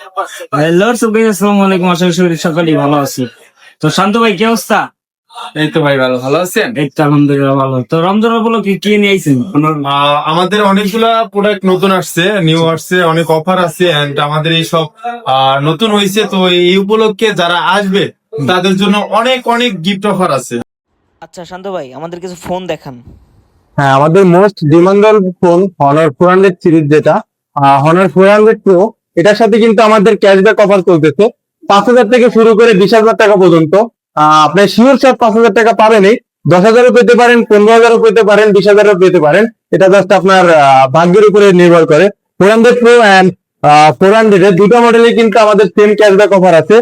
Hello সুপ্রিয়, আসসালামু আলাইকুম। আশা করি সকালেই ভালো আছি। তো শান্ত ভাই, কি অবস্থা? এই তো ভাই, ভালো আছেন? এই তো আলহামদুলিল্লাহ ভালো। তো রমজান উপলক্ষে কি নিয়ে আইছেন? আমাদের অনেকগুলা প্রোডাক্ট নতুন আসছে, নিউ আসছে, অনেক অফার আছে এন্ড আমাদের এই সব নতুন হয়েছে। তো এই উপলক্ষে যারা আসবে তাদের জন্য অনেক অনেক গিফট অফার আছে। আচ্ছা শান্ত ভাই, আমাদের কিছু ফোন দেখান। হ্যাঁ, আমাদের most demandable phone honours 400 series, যেটা হনার 400 প্রো, এটার সাথে কিন্তু আমাদের ক্যাশব্যাক অফার চলতেছে। 5,000 থেকে শুরু করে 20,000 টাকা পর্যন্ত। আপনি শিওর শট 5,000 টাকা পাবেনই। 10,000ও পেতে পারেন, 15,000ও পেতে পারেন, 20,000ও পেতে পারেন। এটা জাস্ট আপনার ভাগ্যের উপরে নির্ভর করে। 400 প্রো অ্যান্ড 400 এর দুটো মডেলে কিন্তু আমাদের সেম ক্যাশব্যাক অফার আছে।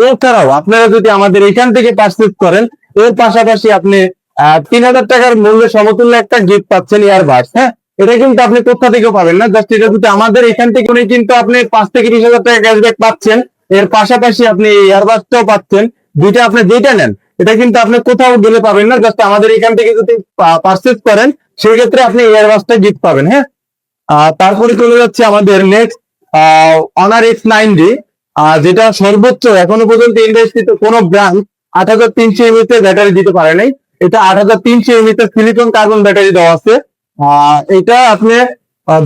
এছাড়াও আপনারা যদি আমাদের এখান থেকে পারচেজ করেন, এর পাশাপাশি আপনি 3,000 টাকার মূল্যে সমতুল্য একটা গিফট পাচ্ছেন, ইয়ারবাডস। হ্যাঁ, এটা কিন্তু আপনি কোথা থেকেও পাবেন না, জাস্ট এটা যদি আমাদের এখান থেকে উনি কিন্তু আপনি 5 থেকে 20,000 টাকা ক্যাশব্যাক পাচ্ছেন। এর পাশাপাশি আপনি ইয়ারবাডসটাও পাচ্ছেন। দুইটা আপনি যেটা নেন, এটা কিন্তু আপনি কোথাও গেলে পাবেন না, জাস্ট আমাদের এখান থেকে যদি পারচেজ করেন, সেই ক্ষেত্রে আপনি ইয়ারবাডসটা গিফট পাবেন। হ্যাঁ, তারপরে চলে যাচ্ছে আমাদের নেক্সট অনার X90, যেটা সর্বোচ্চ এখনো পর্যন্ত ইন্ডাস্ট্রিতে কোনো ব্র্যান্ড 8,300 mAh তে ব্যাটারি দিতে পারে নাই। এটা 8,300 mAh তে সিলিকন কার্বন ব্যাটারি দেওয়া আছে। এটা আপনি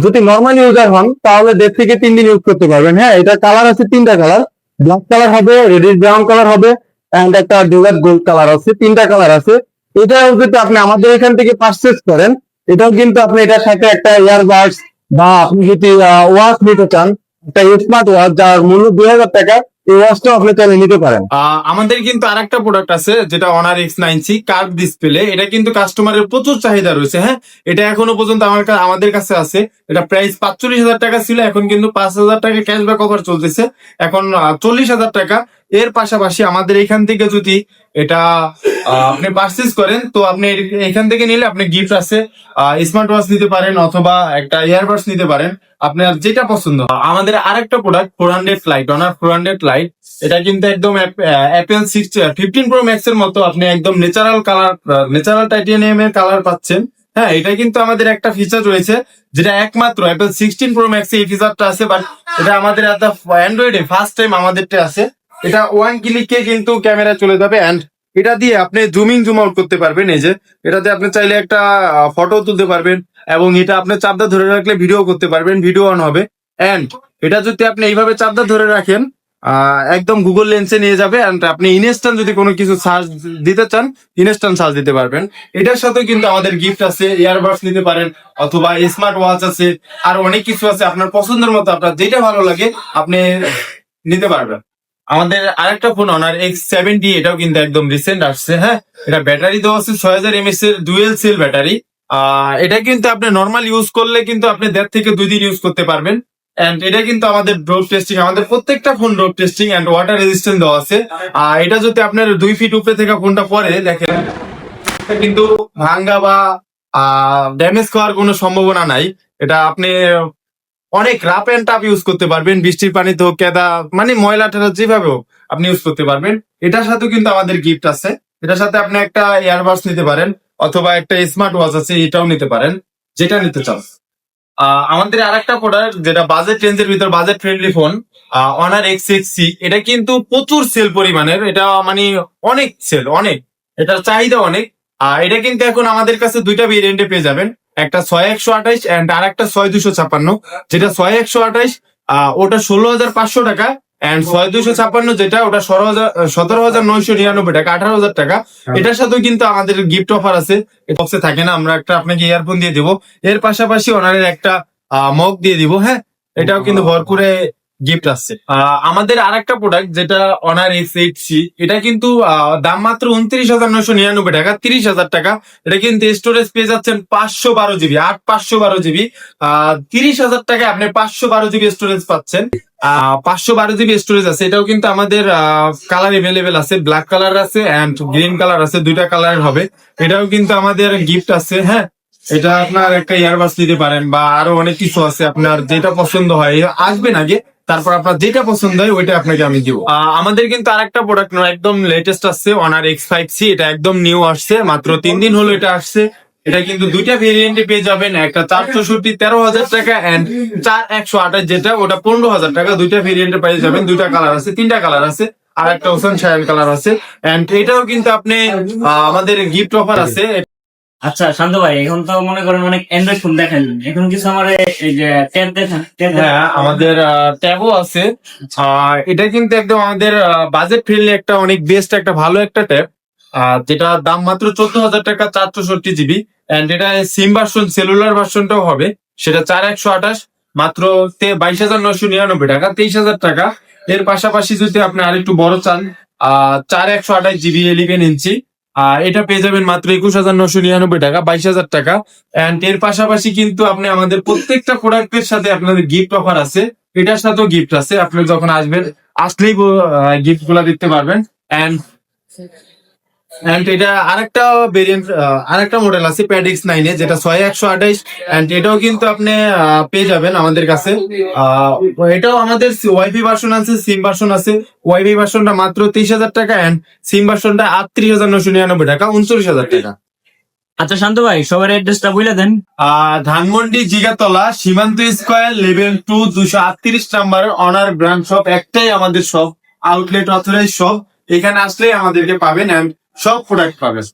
যদি নর্মাল ইউজার হন তাহলে 1.5 থেকে 3 দিন ইউজ করতে পারবেন। হ্যাঁ, এটা কালার আছে, তিনটা কালার। ব্ল্যাক কালার হবে, রেডিশ ব্রাউন কালার হবে, এন্ড একটা ডেজার্ট গোল্ড কালার আছে। তিনটা কালার আছে। এটা যদি আপনি আমাদের এখান থেকে পারচেজ করেন, এটাও কিন্তু আপনি এটার সাথে একটা ইয়ারবাডস বা আপনি যদি ওয়াচ নিতে চান, একটা স্মার্ট ওয়াচ যার মূল্য 2,000 টাকা, এই ওয়াচটাও আপনি চাইলে নিতে পারেন। আমাদের কিন্তু আরেকটা প্রোডাক্ট আছে যেটা অনার X90 কার্ভ ডিসপ্লে। এটা কিন্তু কাস্টমারের প্রচুর চাহিদা রয়েছে। হ্যাঁ, এটা এখনো পর্যন্ত আমাদের কাছে আছে। এটা প্রাইস 45,000 টাকা ছিল, এখন কিন্তু 5,000 টাকা ক্যাশব্যাক অফার চলতেছে, এখন 40,000 টাকা। এর পাশাপাশি আমাদের এখান থেকে যদি এটা আপনি পারচেজ করেন, তো আপনি এখান থেকে নিলে আপনি গিফট আছে, স্মার্ট ওয়াচ নিতে পারেন অথবা একটা ইয়ারবাডস নিতে পারেন, আপনার যেটা পছন্দ। আমাদের আরেকটা প্রোডাক্ট 400 লাইট, অনার 400 লাইট। এটা কিন্তু একদম অ্যাপেল 15 প্রো ম্যাক্স এর মতো আপনি একদম ন্যাচারাল কালার, ন্যাচারাল টাইটেনিয়াম এর কালার পাচ্ছেন। হ্যাঁ, এটা কিন্তু আমাদের একটা ফিচার রয়েছে যেটা একমাত্র অ্যাপেল 16 প্রো ম্যাক্স এই ফিচারটা আছে, বাট এটা আমাদের অ্যান্ড্রয়েডে ফার্স্ট টাইম আমাদেরটা আছে। এটা ওয়ান ক্লিকে কিন্তু ক্যামেরা চলে যাবে, এন্ড এটা দিয়ে আপনি জুম আউট করতে পারবেন। এই যে এটাতে আপনি চাইলে একটা ফটো তুলতে পারবেন, এবং এটা আপনি চাপদা ধরে রাখলে ভিডিও করতে পারবেন, ভিডিও অন হবে। এন্ড এটা যদি আপনি এইভাবে চাপদা ধরে রাখেন, একদম গুগল লেন্সে নিয়ে যাবে, এন্ড আপনি ইনস্ট্যান্ট যদি কোনো কিছু সার্চ দিতে চান, ইনস্ট্যান্ট সার্চ দিতে পারবেন। এটার সাথেও কিন্তু আমাদের গিফট আছে, ইয়ারবাডস নিতে পারেন অথবা স্মার্ট ওয়াচ আছে, আর অনেক কিছু আছে। আপনার পছন্দের মতো আপনার যেটা ভালো লাগে আপনি নিতে পারবেন। আমাদের আরেকটা ফোন অনার X70, এটাও কিন্তু একদম রিসেন্ট আসছে। হ্যাঁ, এটা ব্যাটারি দেওয়া আছে 6,000 mAh এর ডুয়েল সেল ব্যাটারি। এটা কিন্তু আপনি নর্মাল ইউজ করলে কিন্তু আপনি 1.5 থেকে 2 দিন ইউজ করতে পারবেন। এন্ড এটা কিন্তু আমাদের ড্রপ টেস্টিং, আমাদের প্রত্যেকটা phone drop testing and water resistant দেওয়া আছে। এটা যদি আপনার 2 ফিট উপরে থেকে ফোনটা পরে দেখেন, এটা কিন্তু ভাঙ্গা বা ড্যামেজ হওয়ার কোনো সম্ভাবনা নাই। এটা আপনি অনেক রাফ এন্ড টাফ ইউজ করতে পারবেন, বৃষ্টির পানিতে হোক, কেদা মানে ময়লা টেলা যেভাবে হোক আপনি ইউজ করতে পারবেন। এটার সাথেও কিন্তু আমাদের গিফট আছে। এটার সাথে আপনি একটা ইয়ারবাডস নিতে পারেন অথবা একটা স্মার্ট ওয়াচ আছে, এটাও নিতে পারেন, যেটা নিতে চান। আমাদের আরেকটা প্রোডাক্ট যেটা বাজেট রেঞ্জের ভিতর budget friendly phone, honour X6C। এটা কিন্তু প্রচুর সেল পরিমাণের, এটা মানে অনেক সেল, অনেক, এটার চাহিদা অনেক। এটা কিন্তু এখন আমাদের কাছে দুইটা ভেরিয়েন্টে পেয়ে যাবেন, একটা 6,128 এন্ড আর একটা 6,256। যেটা 6,128 ওটা 16,500 টাকা, এন্ড 6,256 যেটা ওটা 17,999 টাকা, 18,000 টাকা। এটার সাথেও কিন্তু আমাদের গিফট অফার আছে। এটা বক্সে থাকে না, আমরা একটা আপনাকে ইয়ারফোন দিয়ে দিব, এর পাশাপাশি ওনারের একটা মগ দিয়ে দিব। হ্যাঁ, এটাও কিন্তু ভরপুরে গিফট আসছে। আমাদের আরেকটা প্রোডাক্ট যেটা অনার X8C, এটা কিন্তু দাম মাত্র 29,999 টাকা, 30,000 টাকা। এটা কিন্তু স্টোরেজ পেয়ে যাচ্ছেন 512 জিবি, 512 জিবি। 30,000 টাকায় আপনি 512 জিবি স্টোরেজ পাচ্ছেন। 512 জিবি স্টোরেজ আছে। এটাও কিন্তু আমাদের কালার এভেলেবেল আছে, ব্ল্যাক কালার আছে এন্ড গ্রিন কালার আছে, দুইটা কালার হবে। এটাও কিন্তু আমাদের গিফট আছে। হ্যাঁ, এটা আপনার একটা ইয়ারবাডস দিতে পারেন বা আরো অনেক কিছু আছে, আপনার যেটা পছন্দ হয় আসবেন আগে, তারপর আপনার যেটা পছন্দ হয় ওইটা আপনাকে আমি দিব। আমাদের কিন্তু আরেকটা প্রোডাক্ট একদম লেটেস্ট আসছে, অনার X5C। এটা একদম নিউ আসছে, মাত্র 3 দিন হলো এটা আসছে। এটা কিন্তু দুইটা ভেরিয়েন্টে পেয়ে যাবেন, একটা 464 13,000 টাকা এন্ড 4128 যেটা ওটা 15,000 টাকা। দুইটা ভেরিয়েন্টে পেয়ে যাবেন, দুইটা কালার আছে, তিনটা কালার আছে, আর একটা ওসান শাইন কালার আছে। এন্ড এটাও কিন্তু আপনি আমাদের গিফট অফার আছে। আচ্ছা শান্ত ভাই, এখন তো মনে করেন অনেক অ্যান্ড্রয়েড ফোন দেখেন, এখন কিছু আমার এই যে ট্যাব দেখান, ট্যাব দেখান। হ্যাঁ, আমাদের ট্যাবও আছে। এটা কিন্তু একদম আমাদের বাজেট ফ্রেন্ডলি একটা অনেক বেস্ট একটা ভালো একটা ট্যাব, যেটা দাম মাত্র 14,000 টাকা, 464 GB। এন্ড এটা সিম ভার্সন, সেলুলার ভার্সনটাও হবে, সেটা 4128 মাত্র 22,999 টাকা, 23,000 টাকা। এর পাশাপাশি যদি আপনি আরেকটু বড় চান, 4128 GB 11 ইঞ্চি, এটা পেয়ে যাবেন মাত্র 21,999 টাকা, 22,000 টাকা। এন্ড এর পাশাপাশি কিন্তু আপনি আমাদের প্রত্যেকটা প্রোডাক্টের সাথে আপনাদের গিফট অফার আছে, এটার সাথেও গিফট আছে। আপনি যখন আসবেন, আসলেই গিফট গুলা দিতে পারবেন। এন্ড এটা আরেকটা ভেরিয়েন্ট, আরেকটা মডেল আছে প্যাডিক্স 9 যেটা 6128। এন্ড এটাও কিন্তু আপনি পেয়ে যাবেন আমাদের কাছে। এটাও আমাদের ওয়াইফাই ভার্সন আছে, সিম ভার্সন আছে। ওয়াইফাই ভার্সনটা মাত্র 23,000 টাকা এন্ড সিম ভার্সনটা 38,999 টাকা, 39,000 টাকা। আচ্ছা শান্ত ভাই, সবার অ্যাড্রেসটা বলে দেন। ধানমন্ডি জিগাতলা সীমান্ত স্কয়ার লেভেল 2 238 নাম্বারের অনার ব্রাঞ্চ শপ, একটাই আমাদের শপ, আউটলেট অথরাইজ শপ। এখানে আসলেই আমাদেরকে পাবেন এন্ড সব প্রোডাক্ট পাবেন।